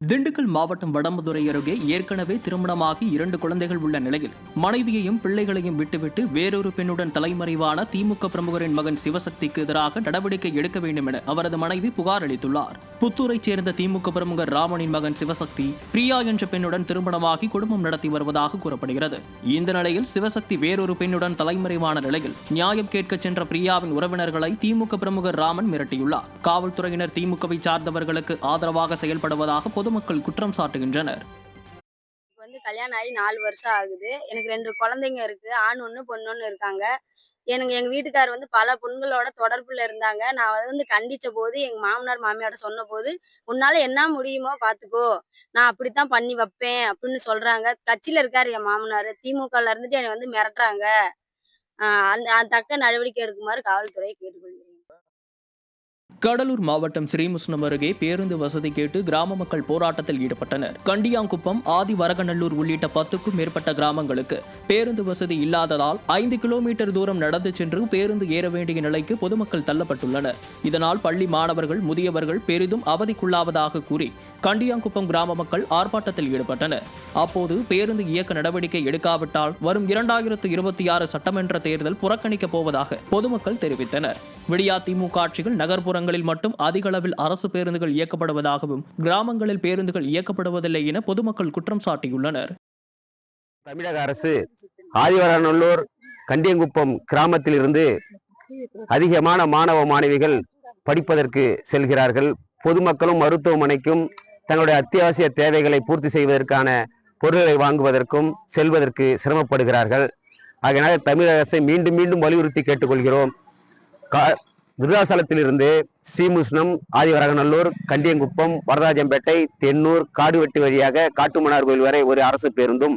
திண்டுக்கல் மாவட்டம் வடமதுரை அருகே ஏற்கனவே திருமணமாகி 2 குழந்தைகள் உள்ள நிலையில் மனைவியையும் பிள்ளைகளையும் விட்டுவிட்டு வேறொரு பெண்ணுடன் தலைமறைவான திமுக பிரமுகரின் மகன் சிவசக்திக்கு எதிராக நடவடிக்கை எடுக்க வேண்டும் என அவரது மனைவி புகார் அளித்துள்ளார். புத்தூரைச் சேர்ந்த திமுக பிரமுகர் ராமனின் மகன் சிவசக்தி பிரியா என்ற பெண்ணுடன் திருமணமாகி குடும்பம் நடத்தி வருவதாக கூறப்படுகிறது. இந்த நிலையில் சிவசக்தி வேறொரு பெண்ணுடன் தலைமறைவான நிலையில் நியாயம் கேட்க சென்ற பிரியாவின் உறவினர்களை திமுக பிரமுகர் ராமன் மிரட்டியுள்ளார். காவல்துறையினர் திமுகவை சார்ந்தவர்களுக்கு ஆதரவாக செயல்படுவதாக பொதுமக்கள் குற்றம் சாட்டுகின்றனர். கல்யாணம் ஆகி 4 வருஷம் ஆகுது. எனக்கு 2 குழந்தைங்க இருக்கு. ஆண் ஒண்ணு பொண்ணு ஒண்ணு இருக்காங்க. எங்க வீட்டுக்காரர் பல பெண்களோட தொடர்புல இருந்தாங்க. நான் கண்டிச்ச போது எங்க மாமனார் மாமியார்ட்ட சொன்ன போது, உன்னால என்ன முடியுமோ பாத்துக்கோ, நான் அப்படித்தான் பண்ணி வைப்பேன் அப்படின்னு சொல்றாங்க. கட்சியில இருக்காரு என் மாமனாரு. திமுகல இருந்துட்டு என்னை மிரட்டுறாங்க. அந்த தக்க நடவடிக்கை எடுக்குமாறு காவல்துறையை கேட்டுக்கொள்கிறேன். கடலூர் மாவட்டம் ஸ்ரீமுஷ்ணம் அருகே பேருந்து வசதி கேட்டு கிராம மக்கள் போராட்டத்தில் ஈடுபட்டனர். கண்டியாங்குப்பம், ஆதிவரகநல்லூர் உள்ளிட்ட 10க்கும் மேற்பட்ட கிராமங்களுக்கு பேருந்து வசதி இல்லாததால் 5 கிலோமீட்டர் தூரம் நடந்து சென்று பேருந்து ஏற வேண்டிய நிலைக்கு பொதுமக்கள் தள்ளப்பட்டுள்ளனர். இதனால் பள்ளி மாணவர்கள், முதியவர்கள் பெரிதும் அவதிக்குள்ளாவதாக கூறி கண்டியாங்குப்பம் கிராம மக்கள் ஆர்ப்பாட்டத்தில் ஈடுபட்டனர். அப்போது பேருந்து இயக்க நடவடிக்கை எடுக்காவிட்டால் வரும் 2026 சட்டமன்ற தேர்தல் புறக்கணிக்கப் போவதாக பொதுமக்கள் தெரிவித்தனர். விடியா திமுக ஆட்சிகள் நகர்ப்புறங்களில் மட்டும் அதிக அளவில் அரசு பேருந்துகள் இயக்கப்படுவதாகவும் கிராமங்களில் பேருந்துகள் இயக்கப்படுவதில்லை என பொதுமக்கள் குற்றம் சாட்டியுள்ளனர். தமிழக அரசு ஆதிவரநல்லூர், கண்டியங்குப்பம் கிராமத்தில் இருந்து அதிகமான மாணவ மாணவிகள் படிப்பதற்கு செல்கிறார்கள். பொதுமக்களும் மருத்துவமனைக்கும் தங்களுடைய அத்தியாவசிய தேவைகளை பூர்த்தி செய்வதற்கான பொருட்களை வாங்குவதற்கும் செல்வதற்கு சிரமப்படுகிறார்கள். ஆகையினால் தமிழக அரசை மீண்டும் மீண்டும் வலியுறுத்தி கேட்டுக்கொள்கிறோம். விருதாசலத்திலிருந்து ஸ்ரீமுஷ்ணம், ஆதிவரகநல்லூர், கண்டியங்குப்பம், வரதராஜம்பேட்டை, தென்னூர், காடுவெட்டி வழியாக காட்டுமன்னார் கோயில் வரை ஒரு அரசு பேருந்தும்,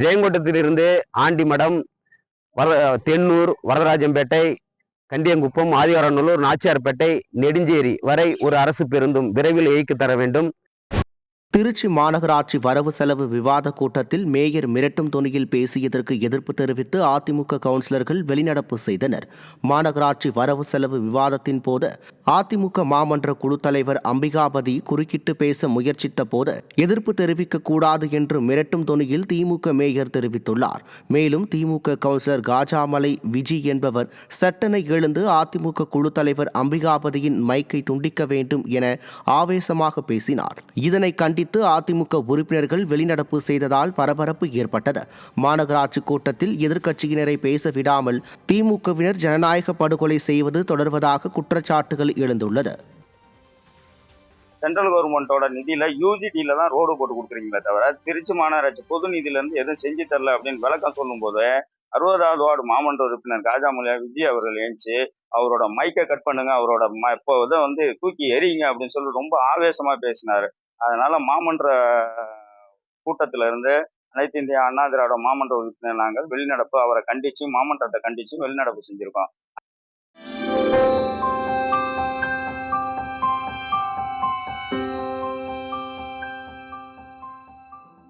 ஜெயங்கோட்டத்திலிருந்து ஆண்டிமடம், தென்னூர், வரதராஜம்பேட்டை, கண்டியங்குப்பம், ஆதிவரநல்லூர், நாச்சியார்பேட்டை, நெடுஞ்சேரி வரை ஒரு அரசு பேருந்தும் விரைவில் இயக்கி தர வேண்டும். திருச்சி மாநகராட்சி வரவு செலவு விவாத கூட்டத்தில் மேயர் மிரட்டும் தொனியில் பேசியதற்கு எதிர்ப்பு தெரிவித்து அதிமுக கவுன்சிலர்கள் வெளிநடப்பு செய்தனர். மாநகராட்சி வரவு செலவு விவாதத்தின் போது அதிமுக மாமன்ற குழு தலைவர் அம்பிகாபதி குறுக்கிட்டு பேச முயற்சித்த போது எதிர்ப்பு தெரிவிக்க கூடாது என்று மிரட்டும் தொனியில் திமுக மேயர் தெரிவித்துள்ளார். மேலும் திமுக கவுன்சிலர் காஜாமலை விஜி என்பவர் சட்டென எழுந்து அதிமுக குழு தலைவர் அம்பிகாபதியின் மைக்கை துண்டிக்க வேண்டும் என ஆவேசமாக பேசினார். இதனை கண்டித்து அதிமுக உறுப்பினர்கள் வெளிநடப்பு செய்ததால் பரபரப்பு ஏற்பட்டது. மாநகராட்சி கூட்டத்தில் எதிர்க்கட்சியினரை பேச விடாமல் திமுகவினர் ஜனநாயக படுகொலை செய்வது தொடர்வதாக குற்றச்சாட்டுகள் எழுந்துள்ளது. சென்ட்ரல் கவர்மெண்டோட நிதியில யூஜிடியில தான் ரோடு போட்டு கொடுக்குறீங்களே தவிர திருச்சி மாநகராட்சி பொது நிதியில இருந்து எதுவும் செஞ்சு தரல அப்படின்னு விளக்கம் சொல்லும் போது 60வது வார்டு மாமன்ற உறுப்பினர் காஜாமலை விஜய் அவர்கள் ஏஞ்சி அவரோட மைக்கை கட் பண்ணுங்க, அவரோட இப்போ இதை தூக்கி எறிங்க அப்படின்னு சொல்லி ரொம்ப ஆவேசமா பேசினாரு. அதனால மாமன்ற கூட்டத்தில இருந்து அனைத்து இந்திய அண்ணா திராவிட மாமன்ற உறுப்பினர் நாங்கள் வெளிநடப்பு அவரை கண்டிச்சு மாமன்றத்தை கண்டிச்சு வெளிநடப்பு செஞ்சிருக்கோம்.